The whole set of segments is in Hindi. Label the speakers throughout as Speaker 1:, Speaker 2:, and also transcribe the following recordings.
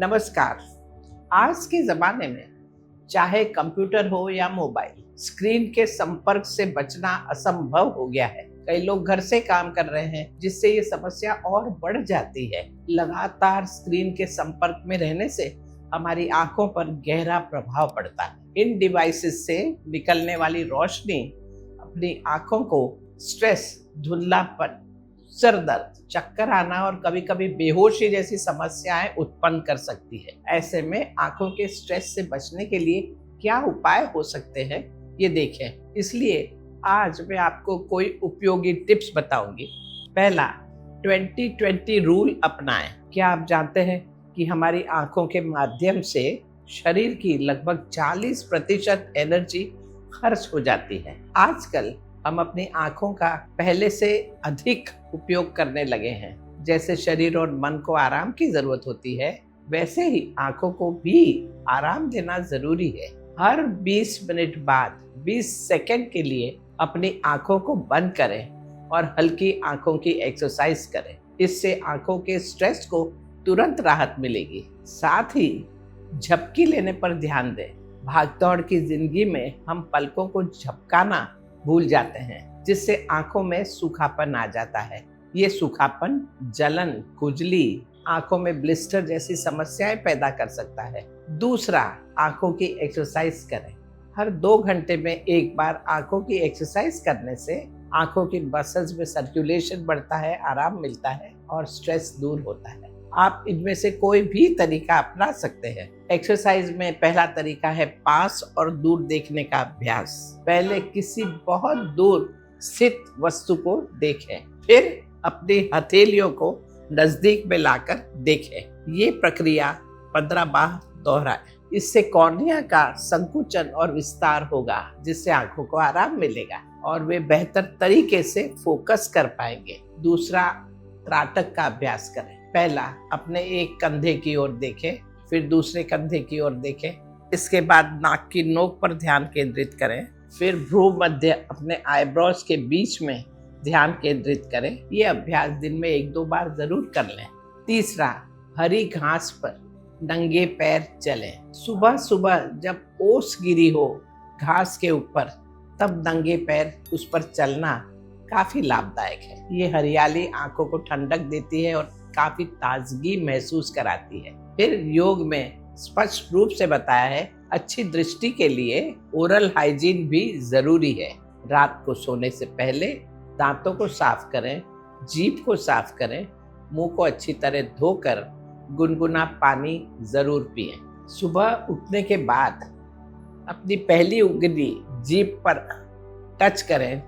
Speaker 1: नमस्कार। आज के ज़माने में चाहे कंप्यूटर हो या मोबाइल, स्क्रीन के संपर्क से बचना असंभव हो गया है। कई लोग घर से काम कर रहे हैं, जिससे ये समस्या और बढ़ जाती है। लगातार स्क्रीन के संपर्क में रहने से हमारी आंखों पर गहरा प्रभाव पड़ता है। इन डिवाइसेस से निकलने वाली रोशनी अपनी आंखों को स्ट्रेस, धुंधलापन, सर दर्द, चक्कर आना और कभी-कभी बेहोशी जैसी समस्याएं उत्पन्न कर सकती है। ऐसे में आंखों के स्ट्रेस से बचने के लिए क्या उपाय हो सकते हैं, ये देखें। इसलिए आज मैं आपको कोई उपयोगी टिप्स बताऊंगी। पहला, 20-20 रूल अपनाएं। क्या आप जानते हैं कि हमारी आंखों के माध्यम से शरीर की लगभग 40% एनर्जी खर्च हो जाती है। आजकल हम अपनी आंखों का पहले से अधिक उपयोग करने लगे हैं। जैसे शरीर और मन को आराम की जरूरत होती है, वैसे ही आंखों को भी आराम देना जरूरी है। हर 20 मिनट बाद 20 सेकंड के लिए अपनी आंखों को बंद करें और हल्की आंखों की एक्सरसाइज करें। इससे आंखों के स्ट्रेस को तुरंत राहत मिलेगी। साथ ही झपकी लेने पर ध्यान दें। भागदौड़ की जिंदगी में हम पलकों को झपकाना भूल जाते हैं, जिससे आंखों में सूखापन आ जाता है। ये सूखापन जलन, खुजली, आंखों में ब्लिस्टर जैसी समस्याएं पैदा कर सकता है। दूसरा, आंखों की एक्सरसाइज करें। हर 2 घंटे में एक बार आंखों की एक्सरसाइज करने से आंखों की मसल्स में सर्कुलेशन बढ़ता है, आराम मिलता है और स्ट्रेस दूर होता है। आप इनमें से कोई भी तरीका अपना सकते हैं। एक्सरसाइज में पहला तरीका है पास और दूर देखने का अभ्यास। पहले किसी बहुत दूर स्थित वस्तु को देखें, फिर अपनी हथेलियों को नजदीक में लाकर देखें। ये प्रक्रिया 15 बार दोहराएं। इससे कॉर्निया का संकुचन और विस्तार होगा, जिससे आंखों को आराम मिलेगा और वे बेहतर तरीके से फोकस कर पाएंगे। दूसरा, त्राटक का अभ्यास करें। पहला, अपने एक कंधे की ओर देखें, फिर दूसरे कंधे की ओर देखें। इसके बाद नाक की नोक पर ध्यान केंद्रित करें, फिर भ्रू मध्य अपने आईब्रोज के बीच में ध्यान केंद्रित करें। ये अभ्यास दिन में 1-2 बार जरूर कर लें। तीसरा, हरी घास पर नंगे पैर चलें। सुबह सुबह जब ओस गिरी हो घास के ऊपर, तब नंगे पैर उस पर चलना काफी लाभदायक है। ये हरियाली आंखों को ठंडक देती है और काफी ताजगी महसूस कराती है। फिर योग में स्पष्ट रूप से बताया है, अच्छी दृष्टि के लिए ओरल हाइजीन भी जरूरी है। रात को सोने से पहले दांतों को साफ करें, जीभ को साफ करें, मुंह को अच्छी तरह धोकर गुनगुना पानी जरूर पिएं। सुबह उठने के बाद अपनी पहली उंगली जीभ पर टच करें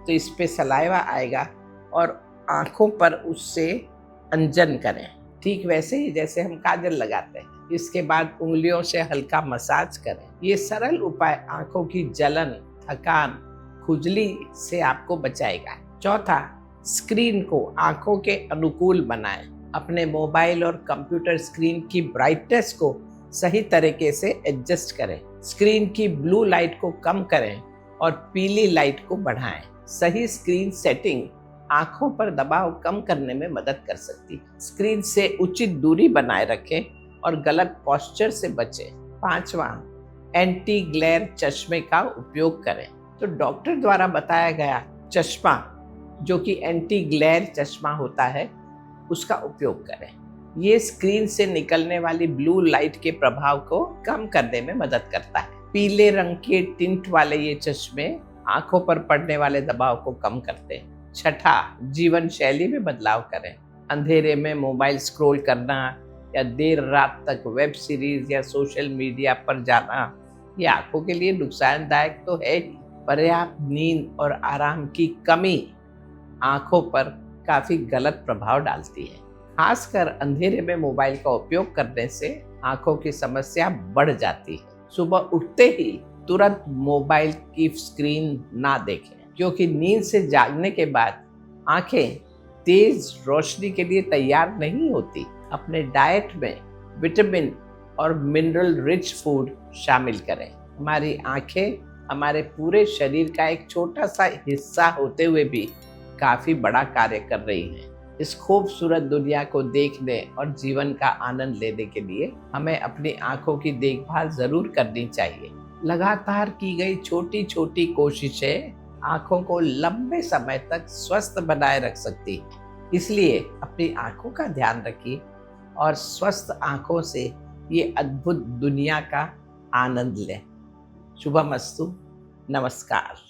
Speaker 1: तो इस पे सलाइवा आएगा और आंखों पर उससे अंजन करें, ठीक वैसे ही जैसे हम काजल लगाते हैं। इसके बाद उंगलियों से हल्का मसाज करें। ये सरल उपाय आंखों की जलन, थकान, खुजली से आपको बचाएगा। चौथा, स्क्रीन को आंखों के अनुकूल बनाएं। अपने मोबाइल और कंप्यूटर स्क्रीन की ब्राइटनेस को सही तरीके से एडजस्ट करें। स्क्रीन की ब्लू लाइट को कम करें और पीली लाइट को बढ़ाएं। सही स्क्रीन सेटिंग आंखों पर दबाव कम करने में मदद कर सकती है। स्क्रीन से उचित दूरी बनाए रखें और गलत पोस्चर से बचें। 5वां, एंटी ग्लेयर चश्मे का उपयोग करें। तो डॉक्टर द्वारा बताया गया चश्मा, जो कि एंटी ग्लेयर चश्मा होता है, उसका उपयोग करें। ये स्क्रीन से निकलने वाली ब्लू लाइट के प्रभाव को कम करने में मदद करता है। पीले रंग के टिंट वाले ये चश्मे आंखों पर पड़ने वाले दबाव को कम करते हैं। छठा, जीवन शैली में बदलाव करें। अंधेरे में मोबाइल स्क्रॉल करना या देर रात तक वेब सीरीज या सोशल मीडिया पर जाना, ये आंखों के लिए नुकसानदायक तो है ही। पर्याप्त नींद और आराम की कमी आंखों पर काफी गलत प्रभाव डालती है। खासकर अंधेरे में मोबाइल का उपयोग करने से आंखों की समस्या बढ़ जाती है। सुबह उठते ही तुरंत मोबाइल की स्क्रीन ना देखें, क्योंकि नींद से जागने के बाद आंखें तेज रोशनी के लिए तैयार नहीं होती। अपने डाइट में विटामिन और मिनरल रिच फूड शामिल करें। हमारी आंखें हमारे पूरे शरीर का एक छोटा सा हिस्सा होते हुए भी काफी बड़ा कार्य कर रही हैं। इस खूबसूरत दुनिया को देखने और जीवन का आनंद लेने के लिए हमें अपनी आंखों की देखभाल जरूर करनी चाहिए। लगातार की गई छोटी छोटी कोशिशें आंखों को लंबे समय तक स्वस्थ बनाए रख सकती है। इसलिए अपनी आंखों का ध्यान रखिए और स्वस्थ आंखों से ये अद्भुत दुनिया का आनंद लें। शुभमस्तु। नमस्कार।